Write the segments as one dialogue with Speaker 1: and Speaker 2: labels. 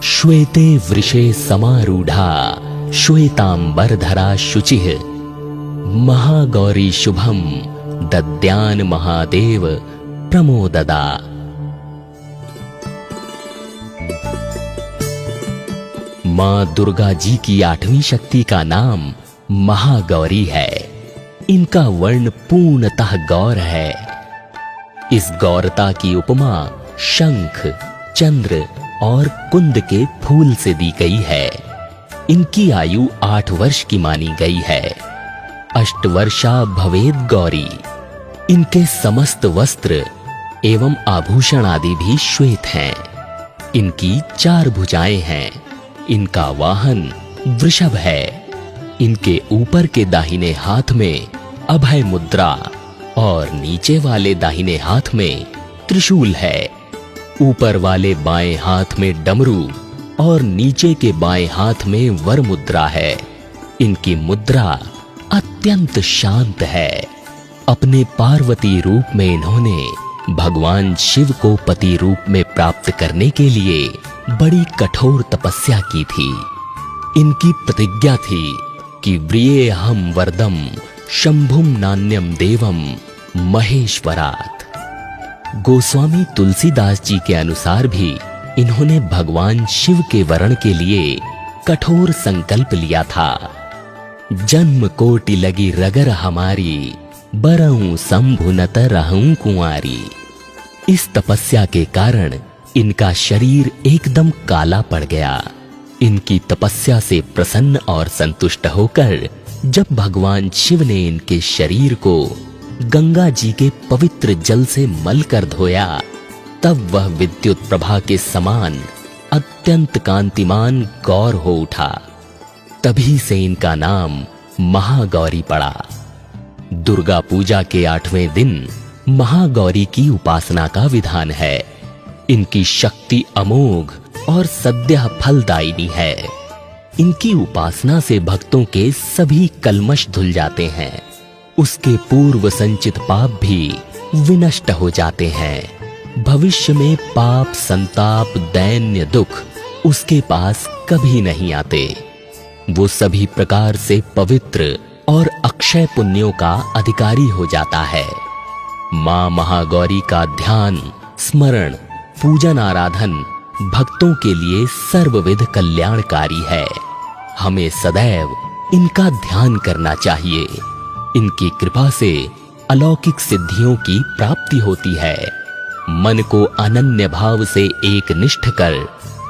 Speaker 1: श्वेते वृषे समारूढ़ा श्वेतांबरधरा शुचिः महागौरी शुभम दद्यान महादेव प्रमोददा। मां दुर्गा जी की 8वीं शक्ति का नाम महागौरी है। इनका वर्ण पूर्णतः गौर है। इस गौरता की उपमा शंख, चंद्र और कुंद के फूल से दी गई है। इनकी आयु 8 वर्ष की मानी गई है। अष्टवर्षा भवेद गौरी। इनके समस्त वस्त्र एवं आभूषण आदि भी श्वेत हैं। इनकी 4 भुजाएं हैं। इनका वाहन वृषभ है। इनके ऊपर के दाहिने हाथ में अभय मुद्रा और नीचे वाले दाहिने हाथ में त्रिशूल है। ऊपर वाले बाएं हाथ में डमरू और नीचे के बाएं हाथ में वर मुद्रा है। इनकी मुद्रा अत्यंत शांत है। अपने पार्वती रूप में इन्होंने भगवान शिव को पति रूप में प्राप्त करने के लिए बड़ी कठोर तपस्या की थी। इनकी प्रतिज्ञा थी कि व्रियेऽहं वरदं शंभुं नान्यं देवं महेश्वरात्। गोस्वामी तुलसीदास जी के अनुसार भी इन्होंने भगवान शिव के वरण के लिए कठोर संकल्प लिया था। जन्म कोटि लगी रगर हमारी, बरऊं शंभु न तरहूं कुंवारी। इस तपस्या के कारण इनका शरीर एकदम काला पड़ गया। इनकी तपस्या से प्रसन्न और संतुष्ट होकर जब भगवान शिव ने इनके शरीर को गंगा जी के पवित्र जल से मल कर धोया, तब वह विद्युत प्रभा के समान अत्यंत कांतिमान गौर हो उठा। तभी से इनका नाम महागौरी पड़ा। दुर्गा पूजा के 8वें दिन महागौरी की उपासना का विधान है। इनकी शक्ति अमोघ और सद्यः फलदायिनी है। इनकी उपासना से भक्तों के सभी कल्मश धुल जाते हैं। उसके पूर्व संचित पाप भी विनष्ट हो जाते हैं। भविष्य में पाप, संताप, दैन्य, दुख उसके पास कभी नहीं आते। वो सभी प्रकार से पवित्र और अक्षय पुण्यों का अधिकारी हो जाता है। मां महागौरी का ध्यान, स्मरण, पूजन, आराधन भक्तों के लिए सर्वविध कल्याणकारी है। हमें सदैव इनका ध्यान करना चाहिए। इनकी कृपा से अलौकिक सिद्धियों की प्राप्ति होती है। मन को अनन्य भाव से एक निष्ठ कर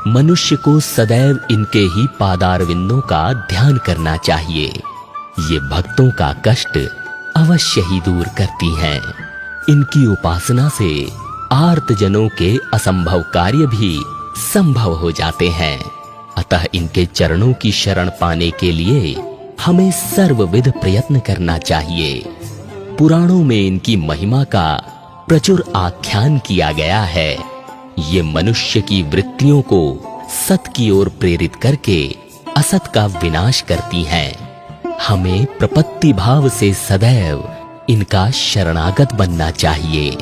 Speaker 1: मनुष्य को सदैव इनके ही पादारविंदों का ध्यान करना चाहिए। ये भक्तों का कष्ट अवश्य ही दूर करती हैं। इनकी उपासना से आर्त जनों के असंभव कार्य भी संभव हो जाते हैं। अतः इनके चरणों की शरण पाने के लिए हमें सर्वविध प्रयत्न करना चाहिए। पुराणों में इनकी महिमा का प्रचुर आख्यान किया गया है। ये मनुष्य की वृत्तियों को सत की ओर प्रेरित करके असत का विनाश करती हैं। हमें प्रपत्ति भाव से सदैव इनका शरणागत बनना चाहिए।